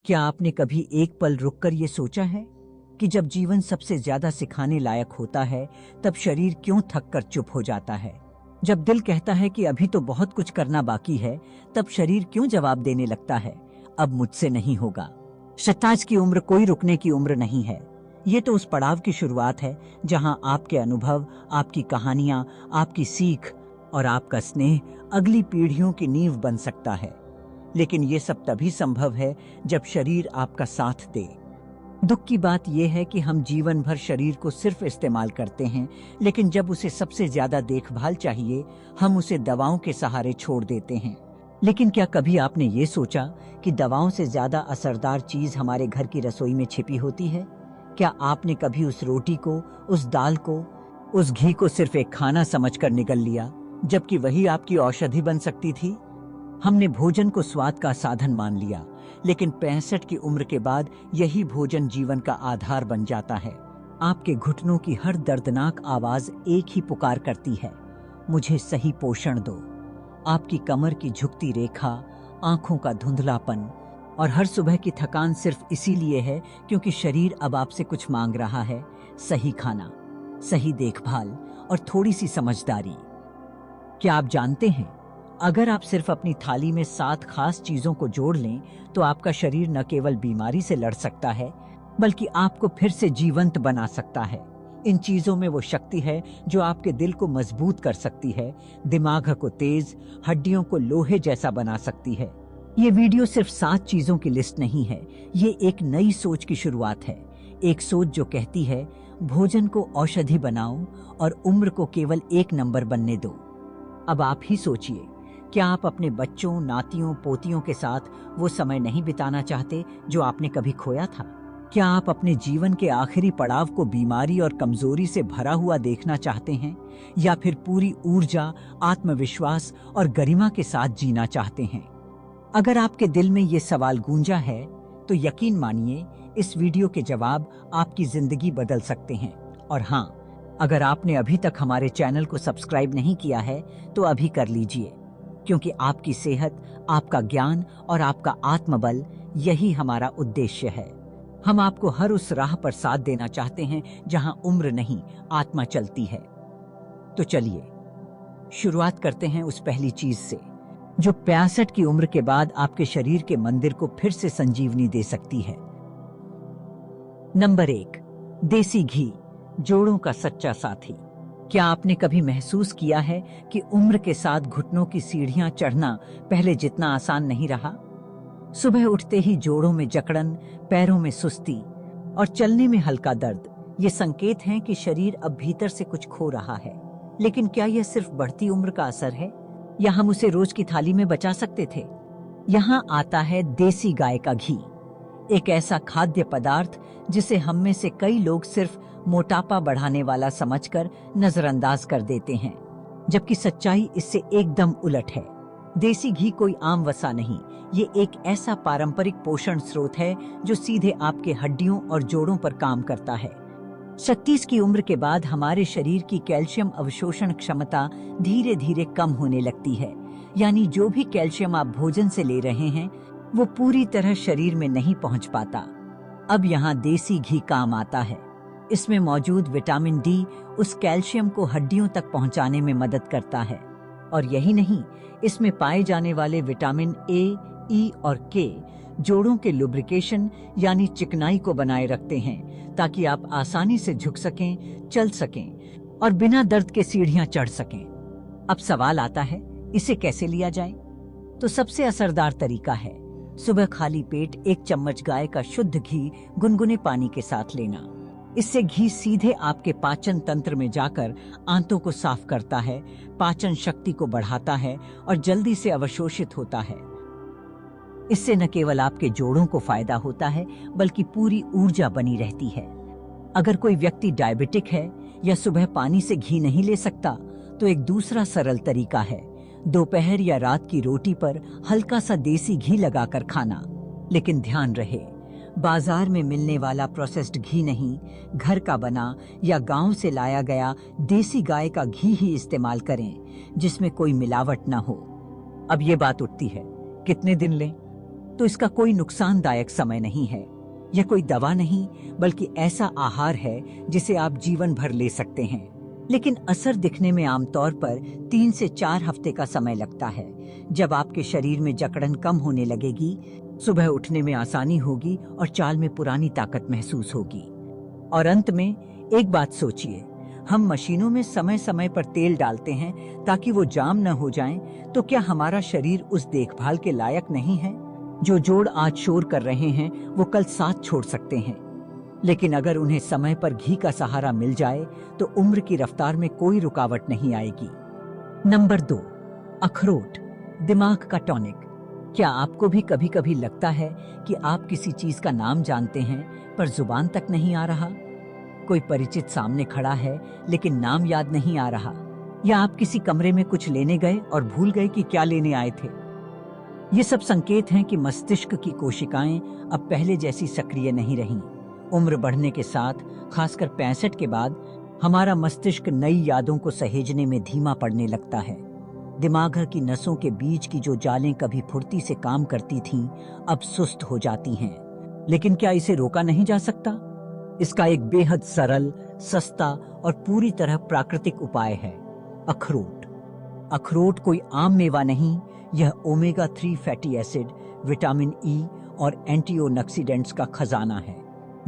क्या आपने कभी एक पल रुककर ये सोचा है कि जब जीवन सबसे ज्यादा सिखाने लायक होता है, तब शरीर क्यों थक कर चुप हो जाता है? जब दिल कहता है कि अभी तो बहुत कुछ करना बाकी है, तब शरीर क्यों जवाब देने लगता है, अब मुझसे नहीं होगा। शताज की उम्र कोई रुकने की उम्र नहीं है। ये तो उस पड़ाव की शुरुआत है जहां आपके अनुभव, आपकी कहानियां, आपकी सीख और आपका स्नेह अगली पीढ़ियों की नींव बन सकता है। लेकिन ये सब तभी संभव है जब शरीर आपका साथ दे। दुख की बात यह है कि हम जीवन भर शरीर को सिर्फ इस्तेमाल करते हैं, लेकिन जब उसे सबसे ज्यादा देखभाल चाहिए, हम उसे दवाओं के सहारे छोड़ देते हैं। लेकिन क्या कभी आपने ये सोचा कि दवाओं से ज्यादा असरदार चीज हमारे घर की रसोई में छिपी होती है? क्या आपने कभी उस रोटी को, उस दाल को, उस घी को सिर्फ एक खाना समझकर निगल लिया, जबकि वही आपकी औषधि बन सकती थी? हमने भोजन को स्वाद का साधन मान लिया, लेकिन 65 की उम्र के बाद यही भोजन जीवन का आधार बन जाता है। आपके घुटनों की हर दर्दनाक आवाज एक ही पुकार करती है, मुझे सही पोषण दो। आपकी कमर की झुकती रेखा, आंखों का धुंधलापन और हर सुबह की थकान सिर्फ इसीलिए है क्योंकि शरीर अब आपसे कुछ मांग रहा है, सही खाना, सही देखभाल और थोड़ी सी समझदारी। क्या आप जानते हैं, अगर आप सिर्फ अपनी थाली में 7 खास चीजों को जोड़ लें, तो आपका शरीर न केवल बीमारी से लड़ सकता है, बल्कि आपको फिर से जीवंत बना सकता है। इन चीजों में वो शक्ति है जो आपके दिल को मजबूत कर सकती है, दिमाग को तेज, हड्डियों को लोहे जैसा बना सकती है। ये वीडियो सिर्फ 7 चीजों की लिस्ट नहीं है, ये एक नई सोच की शुरुआत है। एक सोच जो कहती है, भोजन को औषधि बनाओ और उम्र को केवल 1 नंबर बनने दो। अब आप ही सोचिए, क्या आप अपने बच्चों, नातियों, पोतियों के साथ वो समय नहीं बिताना चाहते जो आपने कभी खोया था? क्या आप अपने जीवन के आखिरी पड़ाव को बीमारी और कमजोरी से भरा हुआ देखना चाहते हैं, या फिर पूरी ऊर्जा, आत्मविश्वास और गरिमा के साथ जीना चाहते हैं? अगर आपके दिल में ये सवाल गूंजा है, तो यकीन मानिए, इस वीडियो के जवाब आपकी जिंदगी बदल सकते हैं। और हाँ, अगर आपने अभी तक हमारे चैनल को सब्सक्राइब नहीं किया है, तो अभी कर लीजिए, क्योंकि आपकी सेहत, आपका ज्ञान और आपका आत्मबल, यही हमारा उद्देश्य है। हम आपको हर उस राह पर साथ देना चाहते हैं जहां उम्र नहीं, आत्मा चलती है। तो चलिए शुरुआत करते हैं उस पहली चीज से, जो 65 की उम्र के बाद आपके शरीर के मंदिर को फिर से संजीवनी दे सकती है। नंबर 1, देसी घी, जोड़ों का सच्चा साथी। क्या आपने कभी महसूस किया है कि उम्र के साथ घुटनों की सीढ़ियां चढ़ना पहले जितना आसान नहीं रहा? सुबह उठते ही जोड़ों में जकड़न, पैरों में सुस्ती और चलने में हल्का दर्द, ये संकेत हैं कि शरीर अब भीतर से कुछ खो रहा है। लेकिन क्या यह सिर्फ बढ़ती उम्र का असर है, या हम उसे रोज की थाली में बचा सकते थे? यहाँ आता है देसी गाय का घी, एक ऐसा खाद्य पदार्थ जिसे हम में से कई लोग सिर्फ मोटापा बढ़ाने वाला समझकर नजरअंदाज कर देते हैं, जबकि सच्चाई इससे एकदम उलट है। देसी घी कोई आम वसा नहीं, ये एक ऐसा पारंपरिक पोषण स्रोत है जो सीधे आपके हड्डियों और जोड़ों पर काम करता है। 36 की उम्र के बाद हमारे शरीर की कैल्शियम अवशोषण क्षमता धीरे धीरे कम होने लगती है, यानी जो भी कैल्शियम आप भोजन से ले रहे हैं, वो पूरी तरह शरीर में नहीं पहुंच पाता। अब यहाँ देसी घी काम आता है। इसमें मौजूद विटामिन डी उस कैल्शियम को हड्डियों तक पहुंचाने में मदद करता है। और यही नहीं, इसमें पाए जाने वाले विटामिन ए, ई और के जोड़ों के लुब्रिकेशन यानी चिकनाई को बनाए रखते हैं, ताकि आप आसानी से झुक सकें, चल सकें और बिना दर्द के सीढ़ियां चढ़ सकें। अब सवाल आता है, इसे कैसे लिया जाए? तो सबसे असरदार तरीका है, सुबह खाली पेट 1 चम्मच गाय का शुद्ध घी गुनगुने पानी के साथ लेना। इससे घी सीधे आपके पाचन तंत्र में जाकर आंतों को साफ करता है, पाचन शक्ति को बढ़ाता है और जल्दी से अवशोषित होता है। इससे न केवल आपके जोड़ों को फायदा होता है, बल्कि पूरी ऊर्जा बनी रहती है। अगर कोई व्यक्ति डायबिटिक है या सुबह पानी से घी नहीं ले सकता, तो एक दूसरा सरल तरीका है, दोपहर या रात की रोटी पर हल्का सा देसी घी लगाकर खाना। लेकिन ध्यान रहे, बाजार में मिलने वाला प्रोसेस्ड घी नहीं, घर का बना या गांव से लाया गया देसी गाय का घी ही इस्तेमाल करें, जिसमें कोई मिलावट न हो। अब ये बात उठती है, कितने दिन लें? तो इसका कोई नुकसानदायक समय नहीं है। यह कोई दवा नहीं, बल्कि ऐसा आहार है जिसे आप जीवन भर ले सकते हैं। लेकिन असर दिखने में आमतौर पर 3 से 4 हफ्ते का समय लगता है। जब आपके शरीर में जकड़न कम होने लगेगी, सुबह उठने में आसानी होगी और चाल में पुरानी ताकत महसूस होगी। और अंत में एक बात सोचिए, हम मशीनों में समय समय पर तेल डालते हैं ताकि वो जाम न हो जाएं, तो क्या हमारा शरीर उस देखभाल के लायक नहीं है? जो जोड़ आज शोर कर रहे हैं वो कल साथ छोड़ सकते हैं। लेकिन अगर उन्हें समय पर घी का सहारा मिल जाए तो उम्र की रफ्तार में कोई रुकावट नहीं आएगी। नंबर 2, अखरोट, दिमाग का टॉनिक। क्या आपको भी कभी कभी लगता है कि आप किसी चीज का नाम जानते हैं पर जुबान तक नहीं आ रहा? कोई परिचित सामने खड़ा है लेकिन नाम याद नहीं आ रहा, या आप किसी कमरे में कुछ लेने गए और भूल गए कि क्या लेने आए थे? ये सब संकेत हैं कि मस्तिष्क की कोशिकाएं अब पहले जैसी सक्रिय नहीं रहीं। उम्र बढ़ने के साथ, खासकर 65 के बाद, हमारा मस्तिष्क नई यादों को सहेजने में धीमा पड़ने लगता है। दिमाग की नसों के बीच की जो जालें कभी फुर्ती से काम करती थीं, अब सुस्त हो जाती हैं। लेकिन क्या इसे रोका नहीं जा सकता? इसका एक बेहद सरल, सस्ता और पूरी तरह प्राकृतिक उपाय है, अखरोट। अखरोट कोई आम मेवा नहीं, यह omega 3 fatty acid, vitamin E और एंटीऑक्सीडेंट्स का खजाना है।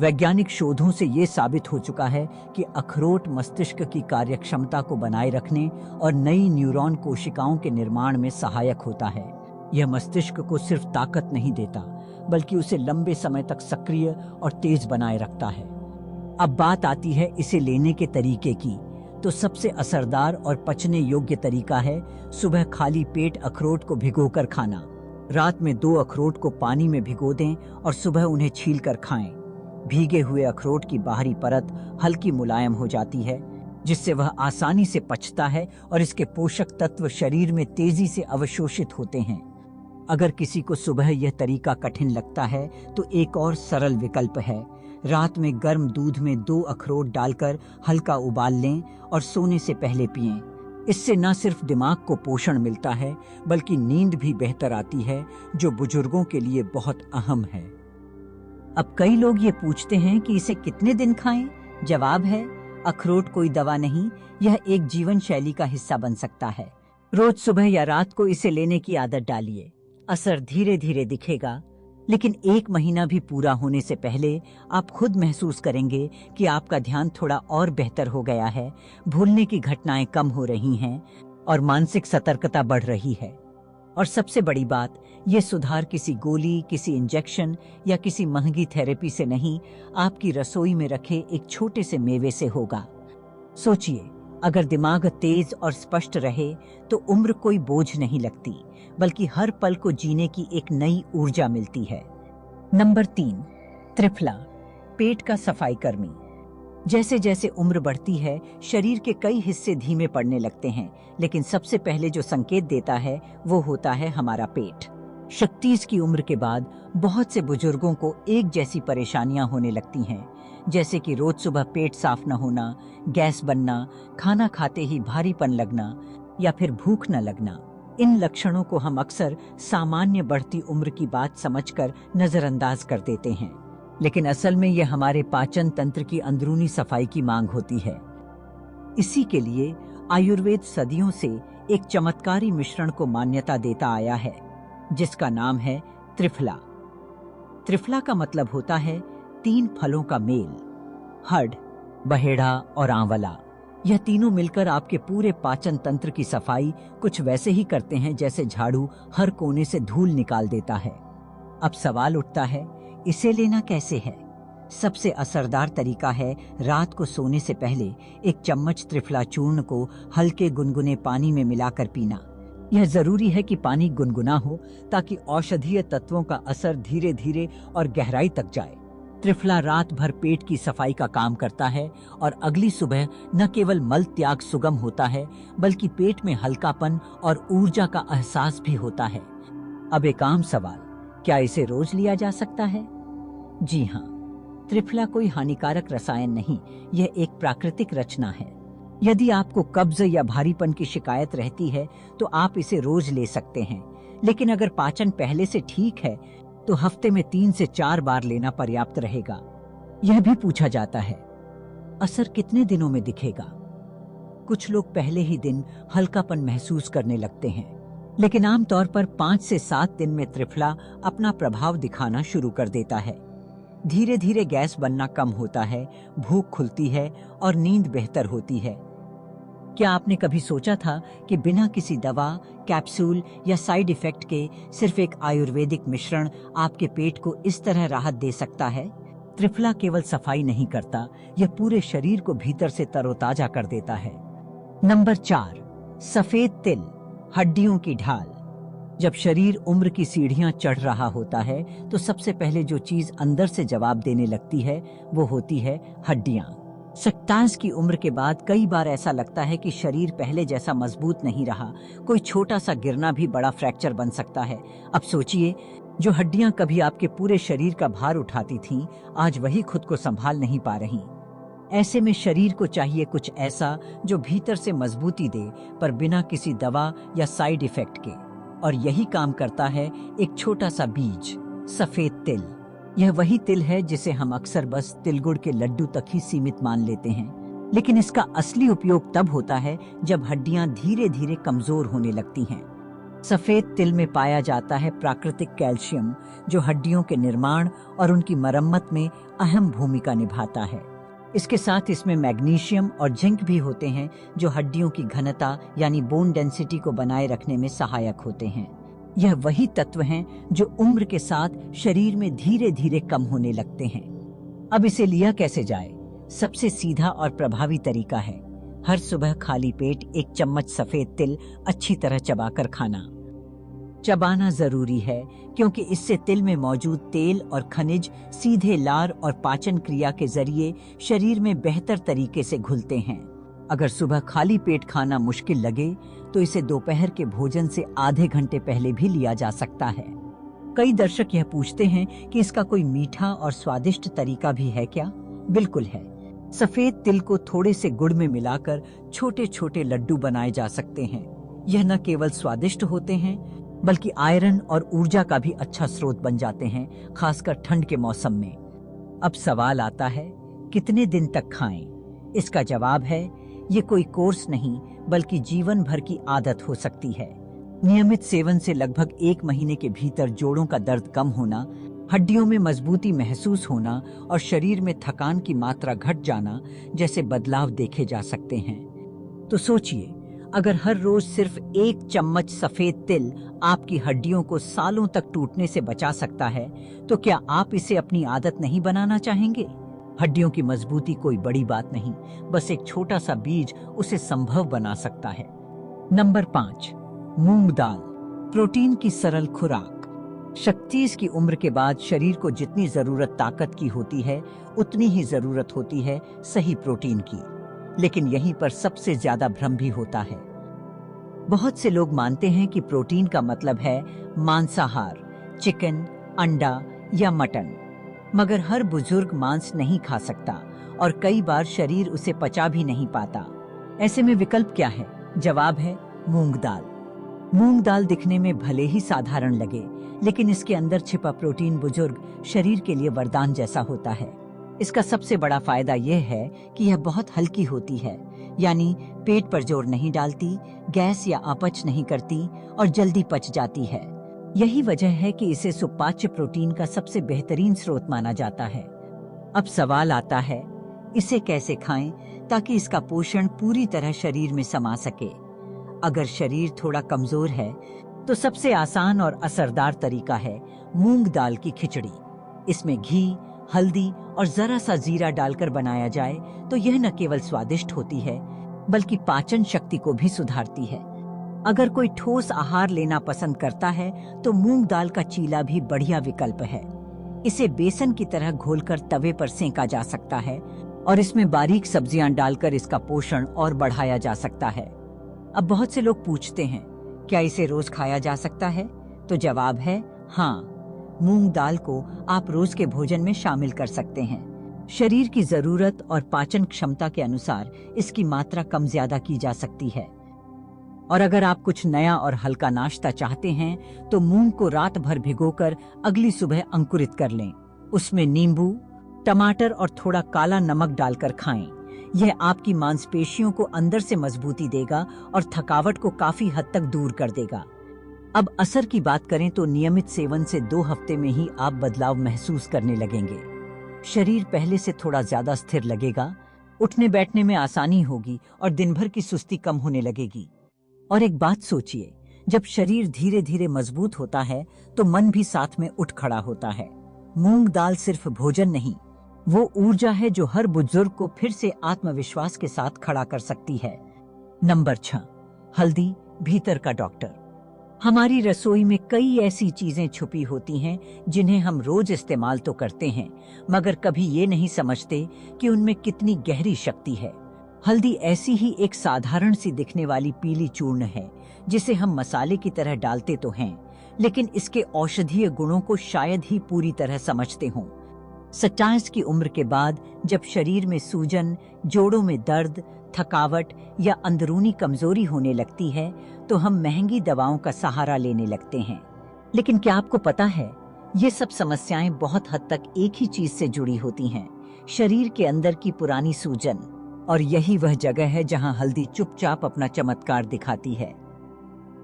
वैज्ञानिक शोधों से ये साबित हो चुका है कि अखरोट मस्तिष्क की कार्यक्षमता को बनाए रखने और नई न्यूरॉन कोशिकाओं के निर्माण में सहायक होता है। यह मस्तिष्क को सिर्फ ताकत नहीं देता, बल्कि उसे लंबे समय तक सक्रिय और तेज बनाए रखता है। अब बात आती है इसे लेने के तरीके की। तो सबसे असरदार और पचने योग्य तरीका है सुबह खाली पेट अखरोट को भिगोकर खाना। रात में 2 अखरोट को पानी में भिगो दें और सुबह उन्हें छीलकर खाएं। भीगे हुए अखरोट की बाहरी परत हल्की मुलायम हो जाती है, जिससे वह आसानी से पचता है और इसके पोषक तत्व शरीर में तेजी से अवशोषित होते हैं। अगर किसी को सुबह यह तरीका कठिन लगता है तो एक और सरल विकल्प है। रात में गर्म दूध में 2 अखरोट डालकर हल्का उबाल लें और सोने से पहले पिएं। इससे न सिर्फ दिमाग को पोषण मिलता है, बल्कि नींद भी बेहतर आती है, जो बुजुर्गों के लिए बहुत अहम है। अब कई लोग ये पूछते हैं कि इसे कितने दिन खाएं? जवाब है, अखरोट कोई दवा नहीं, यह एक जीवन शैली का हिस्सा बन सकता है। रोज सुबह या रात को इसे लेने की आदत डालिए। असर धीरे धीरे दिखेगा, लेकिन 1 महीना भी पूरा होने से पहले आप खुद महसूस करेंगे कि आपका ध्यान थोड़ा और बेहतर हो गया है, भूलने की घटनाएं कम हो रही हैं और मानसिक सतर्कता बढ़ रही है। और सबसे बड़ी बात, ये सुधार किसी गोली, किसी इंजेक्शन या किसी महंगी थेरेपी से नहीं, आपकी रसोई में रखे एक छोटे से मेवे से होगा। सोचिए, अगर दिमाग तेज और स्पष्ट रहे तो उम्र कोई बोझ नहीं लगती, बल्कि हर पल को जीने की एक नई ऊर्जा मिलती है। नंबर 3, त्रिफला, पेट का सफाई कर्मी। जैसे जैसे उम्र बढ़ती है, शरीर के कई हिस्से धीमे पड़ने लगते हैं, लेकिन सबसे पहले जो संकेत देता है वो होता है हमारा पेट। 36 की उम्र के बाद बहुत से बुजुर्गों को एक जैसी परेशानियां होने लगती हैं, जैसे कि रोज सुबह पेट साफ न होना, गैस बनना, खाना खाते ही भारीपन लगना या फिर भूख न लगना। इन लक्षणों को हम अक्सर सामान्य बढ़ती उम्र की बात समझकर नजरअंदाज कर देते हैं, लेकिन असल में यह हमारे पाचन तंत्र की अंदरूनी सफाई की मांग होती है। इसी के लिए आयुर्वेद सदियों से एक चमत्कारी मिश्रण को मान्यता देता आया है, जिसका नाम है त्रिफला। त्रिफला का मतलब होता है 3 फलों का मेल, हड, बहेड़ा और आंवला। यह तीनों मिलकर आपके पूरे पाचन तंत्र की सफाई कुछ वैसे ही करते हैं जैसे झाड़ू हर कोने से धूल निकाल देता है। अब सवाल उठता है, इसे लेना कैसे है? सबसे असरदार तरीका है रात को सोने से पहले 1 चम्मच त्रिफला चूर्ण को हल्के गुनगुने पानी में मिलाकर पीना। यह जरूरी है कि पानी गुनगुना हो ताकि औषधीय तत्वों का असर धीरे धीरे और गहराई तक जाए। त्रिफला रात भर पेट की सफाई का काम करता है और अगली सुबह न केवल मल त्याग सुगम होता है, बल्कि पेट में हल्कापन और ऊर्जा का एहसास भी होता है। अब एक आम सवाल, क्या इसे रोज लिया जा सकता है? जी हाँ, त्रिफला कोई हानिकारक रसायन नहीं, यह एक प्राकृतिक रचना है। यदि आपको कब्ज या भारीपन की शिकायत रहती है तो आप इसे रोज ले सकते हैं, लेकिन अगर पाचन पहले से ठीक है तो हफ्ते में 3 से 4 बार लेना पर्याप्त रहेगा। यह भी पूछा जाता है, असर कितने दिनों में दिखेगा? कुछ लोग पहले ही दिन हल्कापन महसूस करने लगते हैं, लेकिन आमतौर पर 5 से 7 दिन में त्रिफला अपना प्रभाव दिखाना शुरू कर देता है। धीरे धीरे गैस बनना कम होता है, भूख खुलती है और नींद बेहतर होती है। क्या आपने कभी सोचा था कि बिना किसी दवा, कैप्सूल या साइड इफेक्ट के सिर्फ एक आयुर्वेदिक मिश्रण आपके पेट को इस तरह राहत दे सकता है? त्रिफला केवल सफाई नहीं करता, यह पूरे शरीर को भीतर से तरोताजा कर देता है। नंबर 4, सफेद तिल, हड्डियों की ढाल। जब शरीर उम्र की सीढ़ियां चढ़ रहा होता है तो सबसे पहले जो चीज अंदर से जवाब देने लगती है वो होती है हड्डियां। 27 की उम्र के बाद कई बार ऐसा लगता है कि शरीर पहले जैसा मजबूत नहीं रहा। कोई छोटा सा गिरना भी बड़ा फ्रैक्चर बन सकता है। अब सोचिए, जो हड्डियां कभी आपके पूरे शरीर का भार उठाती थीं, आज वही खुद को संभाल नहीं पा रही। ऐसे में शरीर को चाहिए कुछ ऐसा जो भीतर से मजबूती दे, पर बिना किसी दवा या साइड इफेक्ट के। और यही काम करता है एक छोटा सा बीज, सफेद तिल। यह वही तिल है जिसे हम अक्सर बस तिलगुड़ के लड्डू तक ही सीमित मान लेते हैं, लेकिन इसका असली उपयोग तब होता है जब हड्डियां धीरे धीरे कमजोर होने लगती हैं। सफेद तिल में पाया जाता है प्राकृतिक कैल्शियम, जो हड्डियों के निर्माण और उनकी मरम्मत में अहम भूमिका निभाता है। इसके साथ इसमें मैग्नीशियम और जिंक भी होते हैं, जो हड्डियों की घनता यानी बोन डेंसिटी को बनाए रखने में सहायक होते हैं। यह वही तत्व हैं जो उम्र के साथ शरीर में धीरे धीरे कम होने लगते हैं। अब इसे लिया कैसे जाए? सबसे सीधा और प्रभावी तरीका है हर सुबह खाली पेट 1 चम्मच सफेद तिल अच्छी तरह चबाकर खाना। चबाना जरूरी है क्योंकि इससे तिल में मौजूद तेल और खनिज सीधे लार और पाचन क्रिया के जरिए शरीर में बेहतर तरीके से घुलते हैं। अगर सुबह खाली पेट खाना मुश्किल लगे तो इसे दोपहर के भोजन से आधे घंटे पहले भी लिया जा सकता है। कई दर्शक यह पूछते हैं कि इसका कोई मीठा और स्वादिष्ट तरीका भी है क्या? बिल्कुल है। सफेद तिल को थोड़े से गुड़ में मिलाकर छोटे छोटे लड्डू बनाए जा सकते हैं। यह न केवल स्वादिष्ट होते हैं बल्कि आयरन और ऊर्जा का भी अच्छा स्रोत बन जाते हैं, खासकर ठंड के मौसम में। अब सवाल आता है, कितने दिन तक खाएं? इसका जवाब है, ये कोई कोर्स नहीं बल्कि जीवन भर की आदत हो सकती है। नियमित सेवन से लगभग 1 महीने के भीतर जोड़ों का दर्द कम होना, हड्डियों में मजबूती महसूस होना और शरीर में थकान की मात्रा घट जाना जैसे बदलाव देखे जा सकते हैं। तो सोचिए, अगर हर रोज सिर्फ 1 चम्मच सफेद तिल आपकी हड्डियों को सालों तक टूटने से बचा सकता है, तो क्या आप इसे अपनी आदत नहीं बनाना चाहेंगे? हड्डियों की मजबूती कोई बड़ी बात नहीं, बस एक छोटा सा बीज उसे संभव बना सकता है। नंबर 5, मूंग दाल, प्रोटीन की सरल खुराक। 36 की उम्र के बाद शरीर को जितनी जरूरत ताकत की होती है, उतनी ही जरूरत होती है सही प्रोटीन की। लेकिन यहीं पर सबसे ज्यादा भ्रम भी होता है। बहुत से लोग मानते हैं कि प्रोटीन का मतलब है मांसाहार, चिकन, अंडा या मटन। मगर हर बुजुर्ग मांस नहीं खा सकता और कई बार शरीर उसे पचा भी नहीं पाता। ऐसे में विकल्प क्या है? जवाब है मूंग दाल। मूंग दाल दिखने में भले ही साधारण लगे, लेकिन इसके अंदर छिपा प्रोटीन बुजुर्ग शरीर के लिए वरदान जैसा होता है। इसका सबसे बड़ा फायदा यह है कि यह बहुत हल्की होती है, यानी पेट पर जोर नहीं डालती, गैस या अपच नहीं करती और जल्दी पच जाती है। यही वजह है कि इसे सुपाच्य प्रोटीन का सबसे बेहतरीन स्रोत माना जाता है। अब सवाल आता है, इसे कैसे खाएं ताकि इसका पोषण पूरी तरह शरीर में समा सके? अगर शरीर थोड़ा कमजोर है तो सबसे आसान और असरदार तरीका है मूंग दाल की खिचड़ी। इसमें घी, हल्दी और जरा सा जीरा डालकर बनाया जाए तो यह न केवल स्वादिष्ट होती है बल्कि पाचन शक्ति को भी सुधारती है। अगर कोई ठोस आहार लेना पसंद करता है तो मूंग दाल का चीला भी बढ़िया विकल्प है। इसे बेसन की तरह घोलकर तवे पर सेंका जा सकता है और इसमें बारीक सब्जियां डालकर इसका पोषण और बढ़ाया जा सकता है। अब बहुत से लोग पूछते हैं, क्या इसे रोज खाया जा सकता है? तो जवाब है हाँ। मूंग दाल को आप रोज के भोजन में शामिल कर सकते हैं। शरीर की जरूरत और पाचन क्षमता के अनुसार इसकी मात्रा कम ज्यादा की जा सकती है। और अगर आप कुछ नया और हल्का नाश्ता चाहते हैं तो मूंग को रात भर भिगोकर अगली सुबह अंकुरित कर लें। उसमें नींबू, टमाटर और थोड़ा काला नमक डालकर खाएं। यह आपकी मांसपेशियों को अंदर से मजबूती देगा और थकावट को काफी हद तक दूर कर देगा। अब असर की बात करें तो नियमित सेवन से 2 हफ्ते में ही आप बदलाव महसूस करने लगेंगे। शरीर पहले से थोड़ा ज्यादा स्थिर लगेगा, उठने बैठने में आसानी होगी और दिन भर की सुस्ती कम होने लगेगी। और एक बात सोचिए, जब शरीर धीरे धीरे मजबूत होता है तो मन भी साथ में उठ खड़ा होता है। मूंग दाल सिर्फ भोजन नहीं, वो ऊर्जा है जो हर बुजुर्ग को फिर से आत्मविश्वास के साथ खड़ा कर सकती है। नंबर 6, हल्दी, भीतर का डॉक्टर। हमारी रसोई में कई ऐसी चीजें छुपी होती हैं जिन्हें हम रोज इस्तेमाल तो करते हैं, मगर कभी ये नहीं समझते कि उनमें कितनी गहरी शक्ति है। हल्दी ऐसी ही एक साधारण सी दिखने वाली पीली चूर्ण है जिसे हम मसाले की तरह डालते तो हैं, लेकिन इसके औषधीय गुणों को शायद ही पूरी तरह समझते हों। 27 की उम्र के बाद जब शरीर में सूजन, जोड़ों में दर्द, थकावट या अंदरूनी कमजोरी होने लगती है तो हम महंगी दवाओं का सहारा लेने लगते हैं। लेकिन क्या आपको पता है, ये सब समस्याएं बहुत हद तक एक ही चीज से जुड़ी होती हैं, शरीर के अंदर की पुरानी सूजन। और यही वह जगह है जहां हल्दी चुपचाप अपना चमत्कार दिखाती है।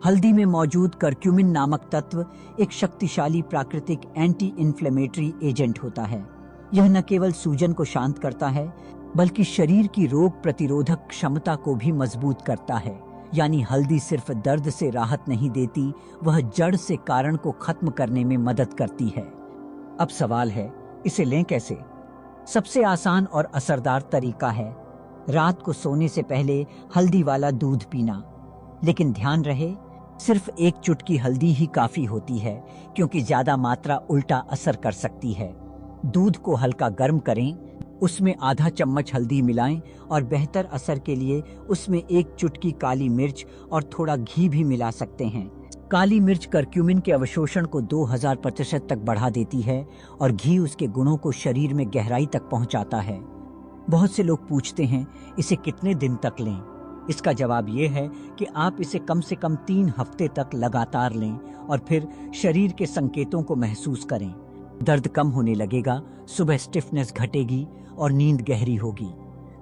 हल्दी में मौजूद करक्यूमिन नामक तत्व एक शक्तिशाली प्राकृतिक एंटी इन्फ्लेमेटरी एजेंट होता है। यह न केवल सूजन को शांत करता है बल्कि शरीर की रोग प्रतिरोधक क्षमता को भी मजबूत करता है। यानी हल्दी सिर्फ दर्द से राहत नहीं देती, वह जड़ से कारण को खत्म करने में मदद करती है। अब सवाल है, इसे लें कैसे? सबसे आसान और असरदार तरीका है रात को सोने से पहले हल्दी वाला दूध पीना। लेकिन ध्यान रहे, सिर्फ एक चुटकी हल्दी ही काफी होती है, क्योंकि ज्यादा मात्रा उल्टा असर कर सकती है। दूध को हल्का गर्म करें, उसमें आधा चम्मच हल्दी मिलाएं और बेहतर असर के लिए उसमें एक चुटकी काली मिर्च और थोड़ा घी भी मिला सकते हैं। काली मिर्च करक्यूमिन के अवशोषण को 2000% तक बढ़ा देती है और घी उसके गुणों को शरीर में गहराई तक पहुंचाता है। बहुत से लोग पूछते हैं, इसे कितने दिन तक लें? इसका जवाब ये है कि आप इसे कम से कम 3 हफ्ते तक लगातार लें और फिर शरीर के संकेतों को महसूस करें। दर्द कम होने लगेगा, सुबह स्टिफनेस घटेगी और नींद गहरी होगी।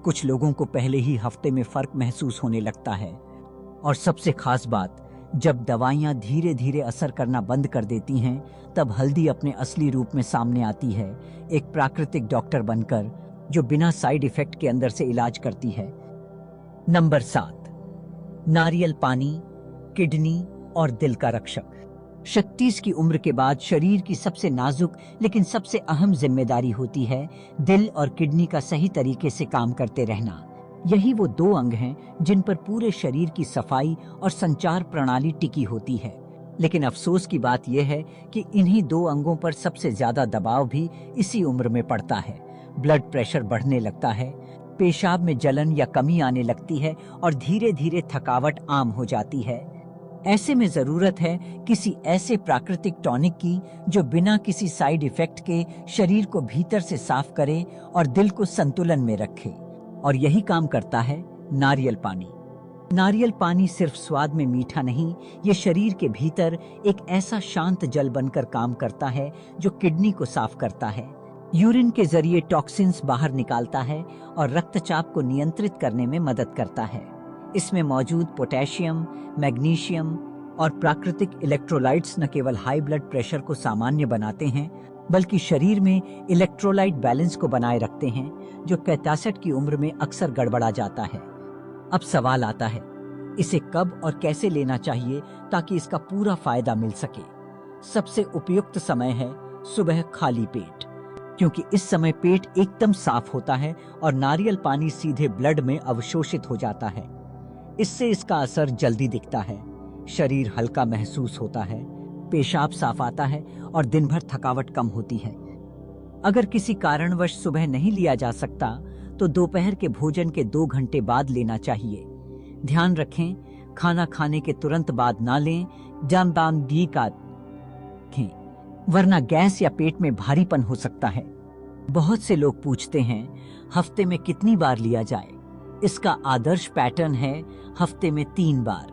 कुछ लोगों को पहले ही हफ्ते में फर्क महसूस होने लगता है। और सबसे खास बात, जब दवाइयाँ धीरे धीरे असर करना बंद कर देती हैं, तब हल्दी अपने असली रूप में सामने आती है, एक प्राकृतिक डॉक्टर बनकर जो बिना साइड इफेक्ट के अंदर से इलाज करती है। नंबर 7, नारियल पानी, किडनी और दिल का रक्षक। 36 की उम्र के बाद शरीर की सबसे नाजुक लेकिन सबसे अहम जिम्मेदारी होती है दिल और किडनी का सही तरीके से काम करते रहना। यही वो 2 अंग हैं जिन पर पूरे शरीर की सफाई और संचार प्रणाली टिकी होती है। लेकिन अफसोस की बात यह है कि इन्हीं 2 अंगों पर सबसे ज्यादा दबाव भी इसी उम्र में पड़ता है। ब्लड प्रेशर बढ़ने लगता है, पेशाब में जलन या कमी आने लगती है और धीरे धीरे थकावट आम हो जाती है। ऐसे में जरूरत है किसी ऐसे प्राकृतिक टॉनिक की जो बिना किसी साइड इफेक्ट के शरीर को भीतर से साफ करे और दिल को संतुलन में रखे। और यही काम करता है नारियल पानी। नारियल पानी सिर्फ स्वाद में मीठा नहीं, ये शरीर के भीतर एक ऐसा शांत जल बनकर काम करता है जो किडनी को साफ करता है, यूरिन के जरिए टॉक्सिन्स बाहर निकालता है और रक्तचाप को नियंत्रित करने में मदद करता है। इसमें मौजूद पोटेशियम, मैग्नीशियम और प्राकृतिक इलेक्ट्रोलाइट्स न केवल हाई ब्लड प्रेशर को सामान्य बनाते हैं, बल्कि शरीर में इलेक्ट्रोलाइट बैलेंस को बनाए रखते हैं, जो 65 की उम्र में अक्सर गड़बड़ा जाता है। अब सवाल आता है, इसे कब और कैसे लेना चाहिए ताकि इसका पूरा फायदा मिल सके? सबसे उपयुक्त समय है सुबह खाली पेट, क्योंकि इस समय पेट एकदम साफ होता है और नारियल पानी सीधे ब्लड में अवशोषित हो जाता है। इससे इसका असर जल्दी दिखता है, शरीर हल्का महसूस होता है, पेशाब साफ आता है और दिन भर थकावट कम होती है। अगर किसी कारणवश सुबह नहीं लिया जा सकता तो दोपहर के भोजन के 2 घंटे बाद लेना चाहिए। ध्यान रखें, खाना खाने के तुरंत बाद ना लें, डी का रखें, वरना गैस या पेट में भारीपन हो सकता है। बहुत से लोग पूछते हैं, हफ्ते में कितनी बार लिया जाए? इसका आदर्श पैटर्न है हफ्ते में 3 बार।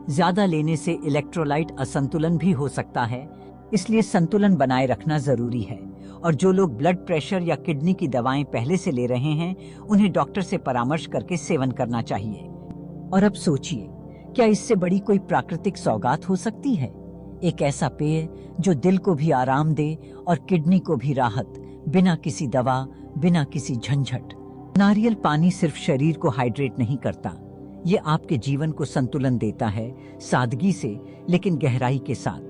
ज्यादा लेने से इलेक्ट्रोलाइट असंतुलन भी हो सकता है, इसलिए संतुलन बनाए रखना जरूरी है। और जो लोग ब्लड प्रेशर या किडनी की दवाएं पहले से ले रहे हैं, उन्हें डॉक्टर से परामर्श करके सेवन करना चाहिए। और अब सोचिए, क्या इससे बड़ी कोई प्राकृतिक सौगात हो सकती है? एक ऐसा पेय जो दिल को भी आराम दे और किडनी को भी राहत, बिना किसी दवा, बिना किसी झंझट। नारियल पानी सिर्फ शरीर को हाइड्रेट नहीं करता, ये आपके जीवन को संतुलन देता है, सादगी से लेकिन गहराई के साथ।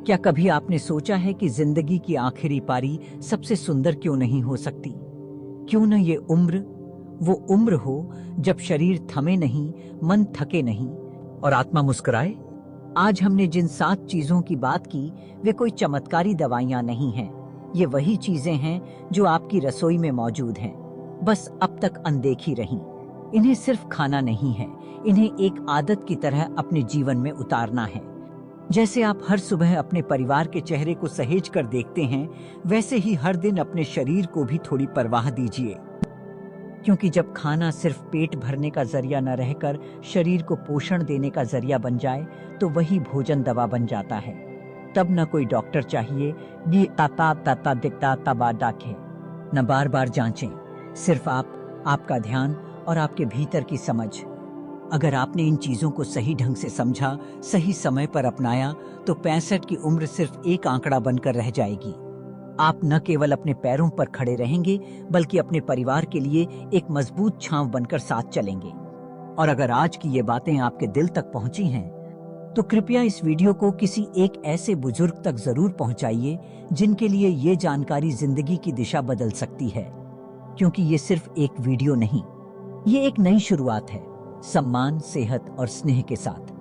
क्या कभी आपने सोचा है कि जिंदगी की आखिरी पारी सबसे सुंदर क्यों नहीं हो सकती? क्यों न ये उम्र वो उम्र हो जब शरीर थमे नहीं, मन थके नहीं और आत्मा मुस्कुराए? आज हमने जिन 7 चीजों की बात की, वे कोई चमत्कारी दवाइयां नहीं हैं। ये वही चीजें हैं जो आपकी रसोई में मौजूद हैं, बस अब तक अनदेखी रहीं। इन्हें सिर्फ खाना नहीं है, इन्हें एक आदत की तरह अपने जीवन में उतारना है। जैसे आप हर सुबह अपने परिवार के चेहरे को सहेज कर देखते हैं, वैसे ही हर दिन अपने शरीर को भी थोड़ी परवाह दीजिए। क्योंकि जब खाना सिर्फ पेट भरने का जरिया न रहकर शरीर को पोषण देने का जरिया बन जाए, तो वही भोजन दवा बन जाता है। तब न कोई डॉक्टर चाहिए, नी ताता ताता दिखता तबा डाके। न बार बार जांचें, सिर्फ आप, आपका ध्यान और आपके भीतर की समझ। अगर आपने इन चीजों को सही ढंग से समझा, सही समय पर अपनाया, तो 65 की उम्र सिर्फ एक आंकड़ा बनकर रह जाएगी। आप न केवल अपने पैरों पर खड़े रहेंगे, बल्कि अपने परिवार के लिए एक मजबूत छांव बनकर साथ चलेंगे। और अगर आज की ये बातें आपके दिल तक पहुंची हैं, तो कृपया इस वीडियो को किसी एक ऐसे बुजुर्ग तक जरूर पहुंचाइए जिनके लिए ये जानकारी जिंदगी की दिशा बदल सकती है। क्योंकि ये सिर्फ एक वीडियो नहीं, ये एक नई शुरुआत है, सम्मान, सेहत और स्नेह के साथ।